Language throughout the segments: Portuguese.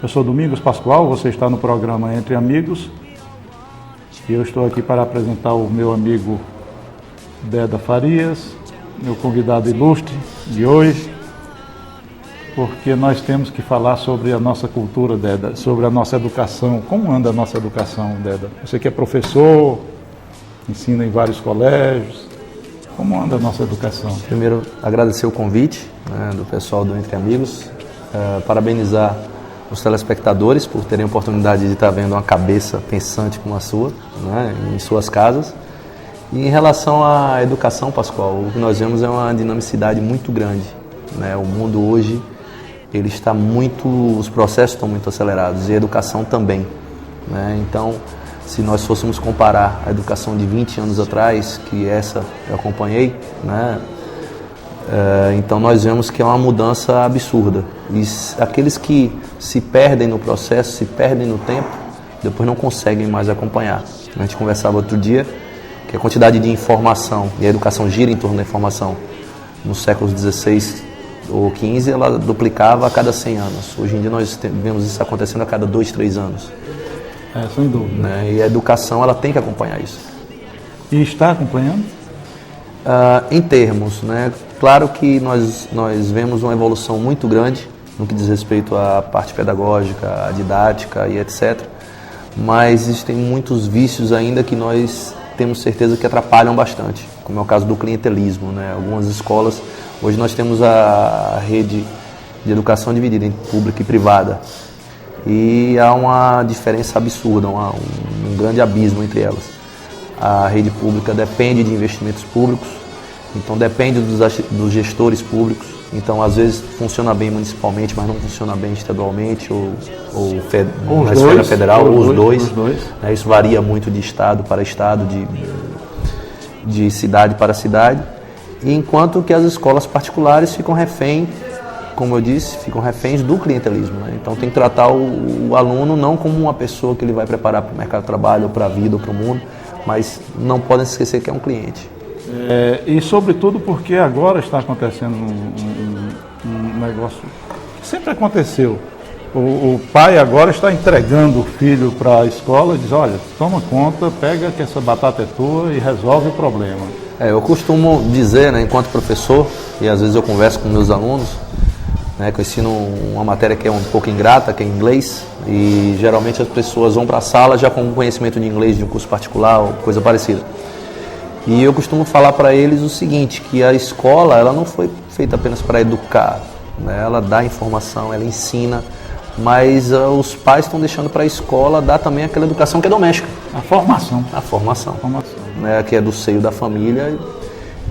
Eu sou Domingos Pascoal, você está no programa Entre Amigos e eu estou aqui para apresentar o meu amigo Deda Farias, meu convidado ilustre de hoje, porque nós temos que falar sobre a nossa cultura, Deda, sobre a nossa educação. Como anda a nossa educação, Deda? Você que é professor, ensina em vários colégios, como anda a nossa educação? Primeiro, agradecer o convite, do pessoal do Entre Amigos, parabenizar os telespectadores por terem a oportunidade de estar vendo uma cabeça pensante como a sua, em suas casas. E em relação à educação, Pascoal, o que nós vemos é uma dinamicidade muito grande. O mundo hoje, os processos estão muito acelerados e a educação também. Então, se nós fôssemos comparar a educação de 20 anos atrás, que essa eu acompanhei, então nós vemos que é uma mudança absurda. E aqueles que se perdem no processo, se perdem no tempo, depois não conseguem mais acompanhar. A gente conversava outro dia que a quantidade de informação, e a educação gira em torno da informação, nos séculos XVI ou XV, ela duplicava a cada 100 anos. Hoje em dia nós vemos isso acontecendo a cada 2, 3 anos. Sem dúvida. E a educação ela tem que acompanhar isso. E está acompanhando? Em termos, claro que nós vemos uma evolução muito grande no que diz respeito à parte pedagógica, à didática e etc. Mas existem muitos vícios ainda que nós temos certeza que atrapalham bastante, como é o caso do clientelismo. Algumas escolas, hoje nós temos a rede de educação dividida em pública e privada. E há uma diferença absurda, um grande abismo entre elas. A rede pública depende de investimentos públicos, então depende dos gestores públicos. Então, às vezes, funciona bem municipalmente, mas não funciona bem estadualmente ou na esfera federal, ou os dois. Isso varia muito de estado para estado, de cidade para cidade. E enquanto que as escolas particulares ficam reféns, como eu disse, ficam reféns do clientelismo. Então tem que tratar o aluno não como uma pessoa que ele vai preparar para o mercado de trabalho, ou para a vida, ou para o mundo, mas não podem se esquecer que é um cliente. E sobretudo porque agora está acontecendo um negócio que sempre aconteceu. O pai agora está entregando o filho para a escola e diz, olha, toma conta, pega que essa batata é tua e resolve o problema. Eu costumo dizer, enquanto professor, e às vezes eu converso com meus alunos, que eu ensino uma matéria que é um pouco ingrata, que é inglês, e geralmente as pessoas vão para a sala já com conhecimento de inglês de um curso particular ou coisa parecida. E eu costumo falar para eles o seguinte, que a escola ela não foi feita apenas para educar, ela dá informação, ela ensina, mas os pais estão deixando para a escola dar também aquela educação que é doméstica. A formação. A formação. Que é do seio da família.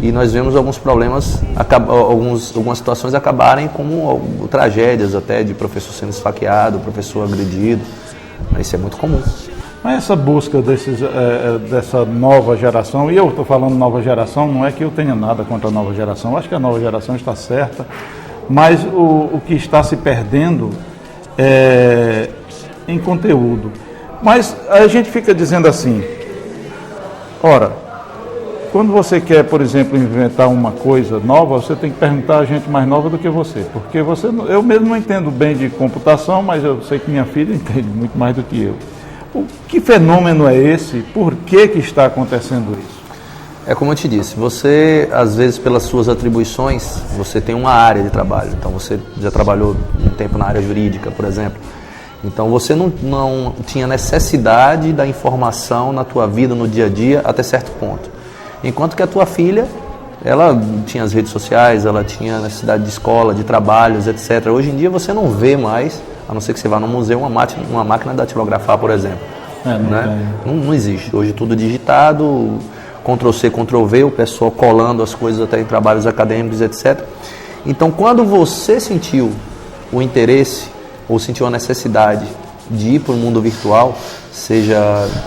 E nós vemos alguns problemas, algumas situações acabarem como tragédias até, de professor sendo esfaqueado, professor agredido. Isso é muito comum. Mas essa busca dessa nova geração, e eu estou falando nova geração, não é que eu tenha nada contra a nova geração, eu acho que a nova geração está certa, mas o que está se perdendo é em conteúdo. Mas a gente fica dizendo assim, ora, quando você quer, por exemplo, inventar uma coisa nova, você tem que perguntar a gente mais nova do que você. Porque eu mesmo não entendo bem de computação, mas eu sei que minha filha entende muito mais do que eu. Que fenômeno é esse? Por que está acontecendo isso? É como eu te disse, você, às vezes, pelas suas atribuições, você tem uma área de trabalho. Então, você já trabalhou um tempo na área jurídica, por exemplo. Então, você não tinha necessidade da informação na tua vida, no dia a dia, até certo ponto. Enquanto que a tua filha, ela tinha as redes sociais, ela tinha necessidade de escola, de trabalhos, etc. Hoje em dia você não vê mais, a não ser que você vá no museu, uma máquina de datilografar, por exemplo. Não existe. Hoje tudo digitado, Ctrl-C, Ctrl-V, o pessoal colando as coisas até em trabalhos acadêmicos, etc. Então, quando você sentiu o interesse ou sentiu a necessidade de ir para o mundo virtual, seja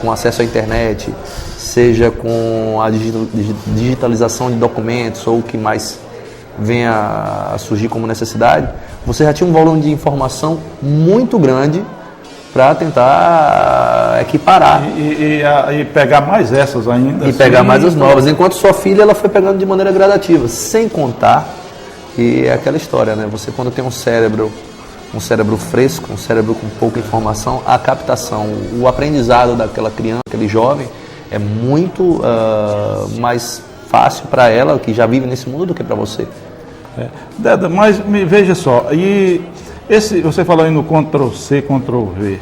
com acesso à internet, seja com a digitalização de documentos ou o que mais venha a surgir como necessidade, você já tinha um volume de informação muito grande para tentar equiparar. E pegar mais essas ainda. E pegar mais as novas. Enquanto sua filha ela foi pegando de maneira gradativa, sem contar que é aquela história, né? Você quando tem um cérebro um cérebro fresco, um cérebro com pouca informação, a captação, o aprendizado daquela criança, aquele jovem, é muito mais fácil para ela, que já vive nesse mundo, do que para você. Deda, mas veja só, e você falou aí no Ctrl+C, Ctrl+V.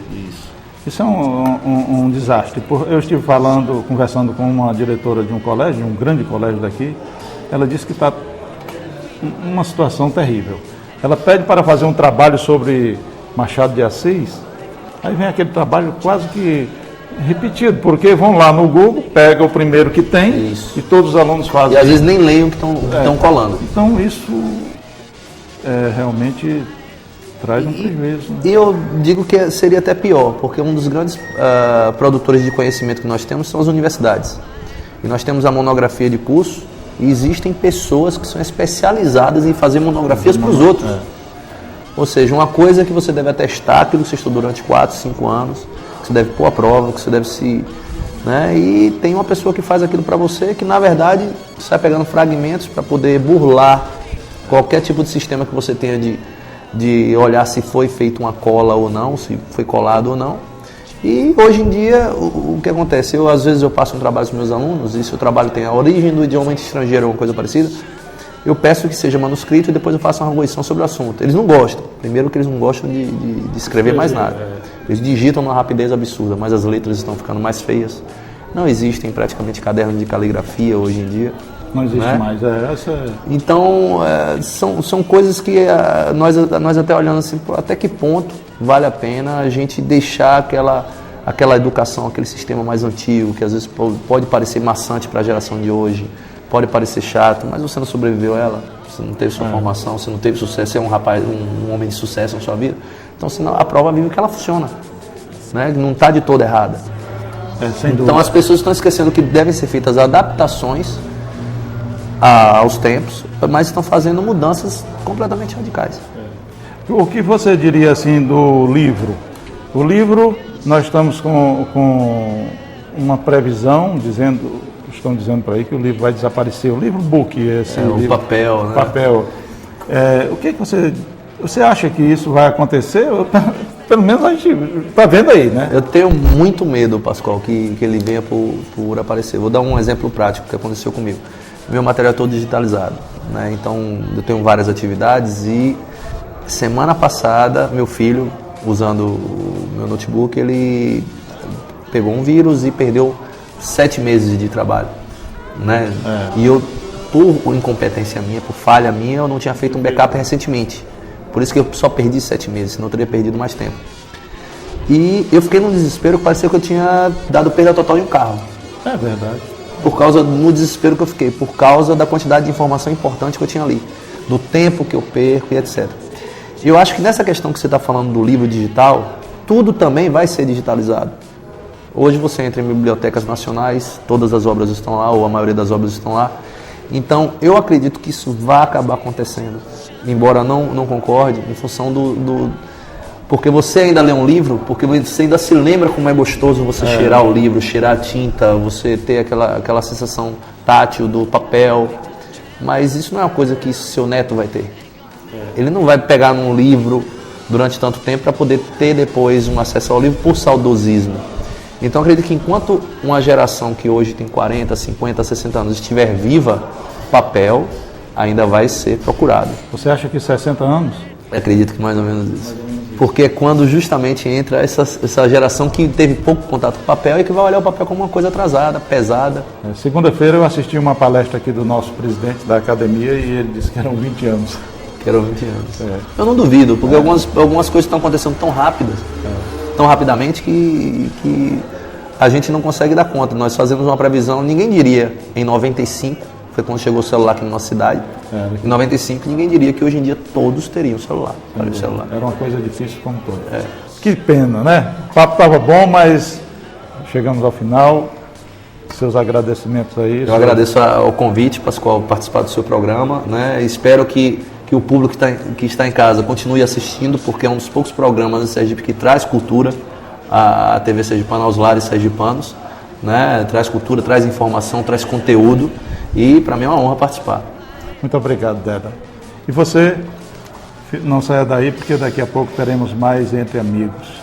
Isso é um desastre. Eu estive conversando com uma diretora de um colégio, um grande colégio daqui, ela disse que está uma situação terrível. Ela pede para fazer um trabalho sobre Machado de Assis, aí vem aquele trabalho quase que repetido, porque vão lá no Google, pega o primeiro que tem. Isso. E todos os alunos fazem. E às vezes nem leem o que estão colando. Então isso realmente traz um prejuízo. Né? E eu digo que seria até pior, porque um dos grandes produtores de conhecimento que nós temos são as universidades. E nós temos a monografia de curso, e existem pessoas que são especializadas em fazer monografias para os outros. Ou seja, uma coisa que você deve atestar, aquilo que você estudou durante 4, 5 anos, que você deve pôr à prova, que você deve se... Né? E tem uma pessoa que faz aquilo para você, que na verdade sai pegando fragmentos para poder burlar qualquer tipo de sistema que você tenha de olhar se foi feita uma cola ou não, se foi colado ou não. E hoje em dia, o que acontece? Às vezes eu passo um trabalho com meus alunos, e se o trabalho tem a origem do idioma estrangeiro ou alguma coisa parecida, eu peço que seja manuscrito e depois eu faço uma arguição sobre o assunto. Eles não gostam. Primeiro que eles não gostam de escrever mais nada. Eles digitam numa rapidez absurda, mas as letras estão ficando mais feias. Não existem praticamente cadernos de caligrafia hoje em dia. Não existe mais. Então, são coisas que nós até olhando assim, até que ponto vale a pena a gente deixar aquela educação, aquele sistema mais antigo, que às vezes pode parecer maçante para a geração de hoje, pode parecer chato, mas você não sobreviveu a ela, você não teve sua formação, você não teve sucesso, você é um homem de sucesso na sua vida. Então, senão, a prova vive que ela funciona, né? Não está de toda errada. Então, as pessoas estão esquecendo que devem ser feitas adaptações aos tempos, mas estão fazendo mudanças completamente radicais. O que você diria assim do livro? O livro, nós estamos com uma previsão, estão dizendo por aí que o livro vai desaparecer. O livro book, o papel, né? Papel. O que você acha que isso vai acontecer? Pelo menos a gente está vendo aí, né? Eu tenho muito medo, Pascoal, que ele venha por aparecer. Vou dar um exemplo prático que aconteceu comigo. Meu material é todo digitalizado, né? Então eu tenho várias atividades e semana passada meu filho, usando o meu notebook, ele pegou um vírus e perdeu 7 meses de trabalho, né? E eu, por incompetência minha, por falha minha, eu não tinha feito um backup recentemente. Por isso que eu só perdi 7 meses, senão eu teria perdido mais tempo. E eu fiquei num desespero que parecia que eu tinha dado perda total em um carro. É verdade. No desespero que eu fiquei, por causa da quantidade de informação importante que eu tinha ali, do tempo que eu perco e etc. E eu acho que nessa questão que você está falando do livro digital, tudo também vai ser digitalizado. Hoje você entra em bibliotecas nacionais, todas as obras estão lá, ou a maioria das obras estão lá. Então, eu acredito que isso vai acabar acontecendo, embora não concorde, em função porque você ainda lê um livro, porque você ainda se lembra como é gostoso você cheirar o livro, cheirar a tinta, você ter aquela sensação tátil do papel. Mas isso não é uma coisa que seu neto vai ter. Ele não vai pegar num livro durante tanto tempo para poder ter depois um acesso ao livro por saudosismo. Então, eu acredito que enquanto uma geração que hoje tem 40, 50, 60 anos estiver viva, papel ainda vai ser procurado. Você acha que 60 anos? Eu acredito que mais ou menos isso. Porque é quando justamente entra essa geração que teve pouco contato com o papel e que vai olhar o papel como uma coisa atrasada, pesada. Segunda-feira eu assisti uma palestra aqui do nosso presidente da academia e ele disse que eram 20 anos. Que eram 20 anos. Eu não duvido, porque algumas coisas estão acontecendo tão rápidas, tão rapidamente que a gente não consegue dar conta. Nós fazemos uma previsão, ninguém diria em 95, foi quando chegou o celular aqui na nossa cidade. Em 95, ninguém diria que hoje em dia todos teriam celular. Era uma coisa difícil como toda. Que pena, né? O papo estava bom, mas chegamos ao final. Seus agradecimentos aí. Eu agradeço ao convite, Pascoal, participar do seu programa, né? Espero que o público que está em casa continue assistindo, porque é um dos poucos programas em Sergipe que traz cultura, a TV Sergipana aos lares sergipanos, né? Traz cultura, traz informação, traz conteúdo. E para mim é uma honra participar. Muito obrigado, Deda. E você, Não saia daí, porque daqui a pouco teremos mais Entre Amigos.